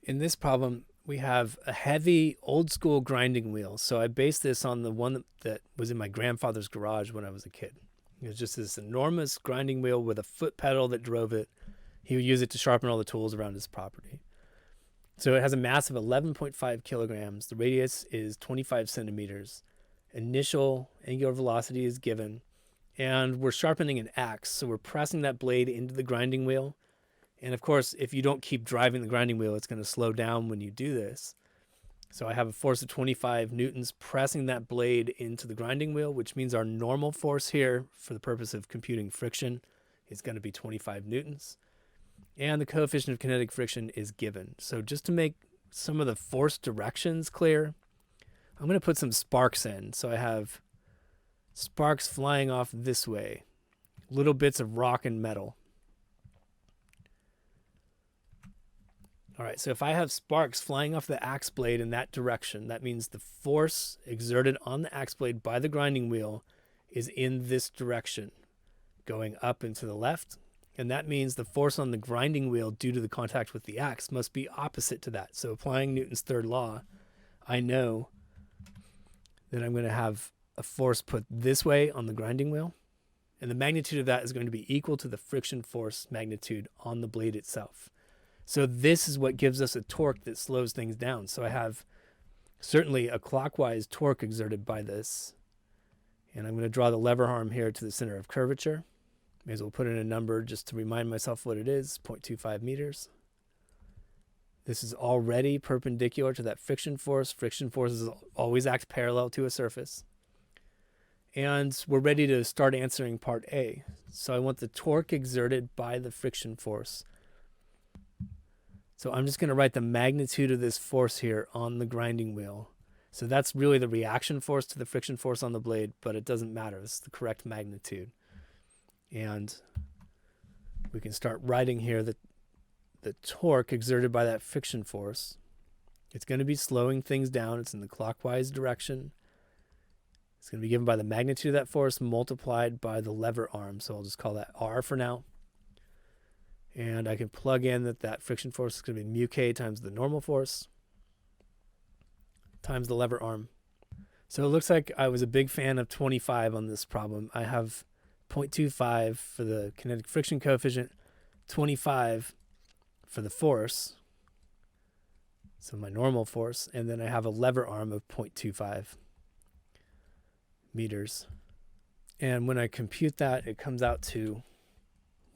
In this problem, we have a heavy old school grinding wheel. So I based this on the one that was in my grandfather's garage when I was a kid. It was just this enormous grinding wheel with a foot pedal that drove it. He would use it to sharpen all the tools around his property. So it has a mass of 11.5 kilograms. The radius is 25 centimeters. Initial angular velocity is given. And we're sharpening an axe. So we're pressing that blade into the grinding wheel. And of course, if you don't keep driving the grinding wheel, it's going to slow down when you do this. So I have a force of 25 newtons pressing that blade into the grinding wheel, which means our normal force here for the purpose of computing friction is going to be 25 newtons. And the coefficient of kinetic friction is given. So just to make some of the force directions clear, I'm going to put some sparks in. So I have sparks flying off this way, little bits of rock and metal. All right, so if I have sparks flying off the axe blade in that direction, that means the force exerted on the axe blade by the grinding wheel is in this direction, going up and to the left. And that means the force on the grinding wheel due to the contact with the axe must be opposite to that. So applying Newton's third law, I know that I'm going to have a force put this way on the grinding wheel. And the magnitude of that is going to be equal to the friction force magnitude on the blade itself. So this is what gives us a torque that slows things down. So I have certainly a clockwise torque exerted by this. And I'm going to draw the lever arm here to the center of curvature. May as well put in a number just to remind myself what it is, 0.25 meters. This is already perpendicular to that friction force. Friction forces always act parallel to a surface. And we're ready to start answering part A. So I want the torque exerted by the friction force. So I'm just going to write the magnitude of this force here on the grinding wheel. So that's really the reaction force to the friction force on the blade, but it doesn't matter. It's the correct magnitude. And we can start writing here the torque exerted by that friction force. It's going to be slowing things down. It's in the clockwise direction. It's going to be given by the magnitude of that force multiplied by the lever arm. So I'll just call that R for now. And I can plug in that friction force is going to be mu k times the normal force times the lever arm. So it looks like I was a big fan of 25 on this problem. I have 0.25 for the kinetic friction coefficient, 25 for the force, so my normal force, and then I have a lever arm of 0.25 meters. And when I compute that, it comes out to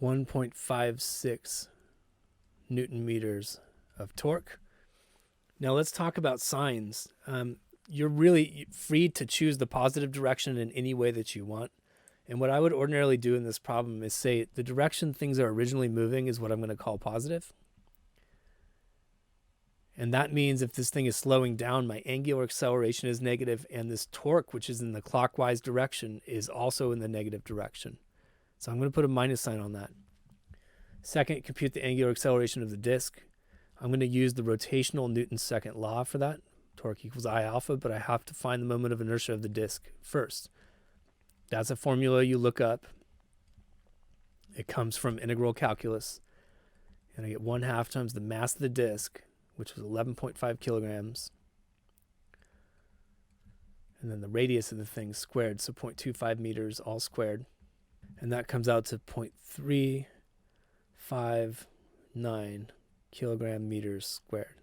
1.56 Newton meters of torque. Now let's talk about signs. You're really free to choose the positive direction in any way that you want. And what I would ordinarily do in this problem is say the direction things are originally moving is what I'm going to call positive. And that means if this thing is slowing down, my angular acceleration is negative, and this torque, which is in the clockwise direction, is also in the negative direction. So I'm going to put a minus sign on that. Second, compute the angular acceleration of the disk. I'm going to use the rotational Newton's second law for that. Torque equals I alpha, but I have to find the moment of inertia of the disk first. That's a formula you look up. It comes from integral calculus. And I get 1/2 times the mass of the disk, which was 11.5 kilograms. And then the radius of the thing squared, so 0.25 meters all squared. And that comes out to 0.359 kilogram meters squared.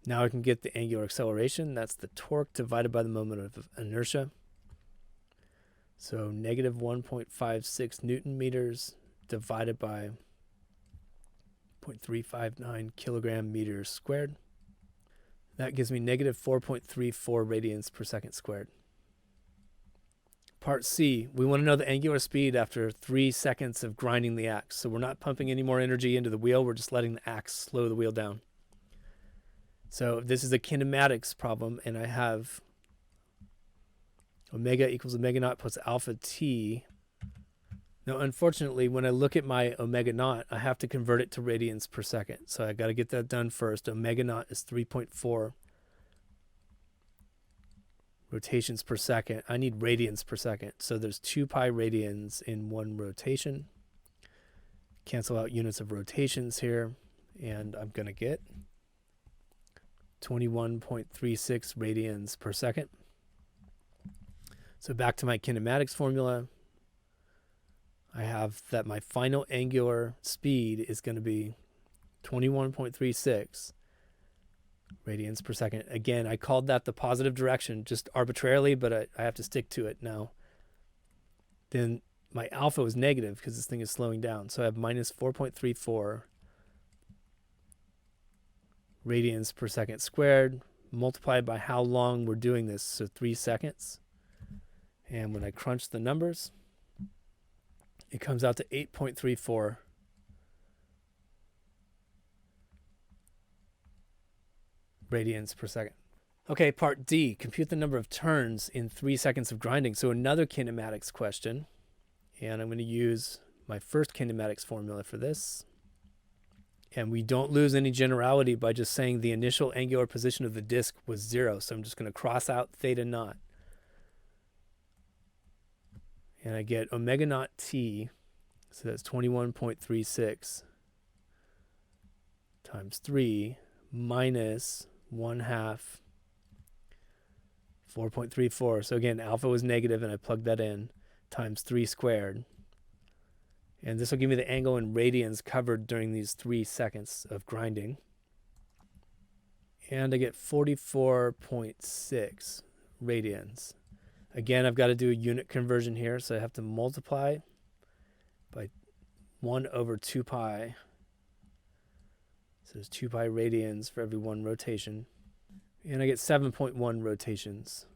Now I can get the angular acceleration. That's the torque divided by the moment of inertia. So negative 1.56 Newton meters divided by 0.359 kilogram meters squared. That gives me negative 4.34 radians per second squared. Part C, we want to know the angular speed after 3 seconds of grinding the axe. So we're not pumping any more energy into the wheel. We're just letting the axe slow the wheel down. So this is a kinematics problem, and I have omega equals omega naught plus alpha t. Now, unfortunately, when I look at my omega naught, I have to convert it to radians per second. So I got to get that done first. Omega naught is 3.4 rotations per second. I need radians per second. So there's 2 pi radians in 1 rotation. Cancel out units of rotations here, and I'm going to get 21.36 radians per second. So back to my kinematics formula. I have that my final angular speed is going to be 21.36 radians per second. Again, I called that the positive direction just arbitrarily, but I have to stick to it now. Then my alpha was negative because this thing is slowing down. So I have minus 4.34 radians per second squared, multiplied by how long we're doing this, so 3 seconds. And when I crunch the numbers, it comes out to 8.34 radians per second. Okay, part D, compute the number of turns in 3 seconds of grinding. So another kinematics question, and I'm going to use my first kinematics formula for this. And we don't lose any generality by just saying the initial angular position of the disk was 0. So I'm just going to cross out theta naught. And I get omega naught t, so that's 21.36 times 3 minus 1/2 4.34. So again, alpha was negative, and I plugged that in, times 3 squared. And this will give me the angle in radians covered during these 3 seconds of grinding. And I get 44.6 radians. Again, I've got to do a unit conversion here, so I have to multiply by 1 over 2 pi. So there's 2 pi radians for every 1 rotation. And I get 7.1 rotations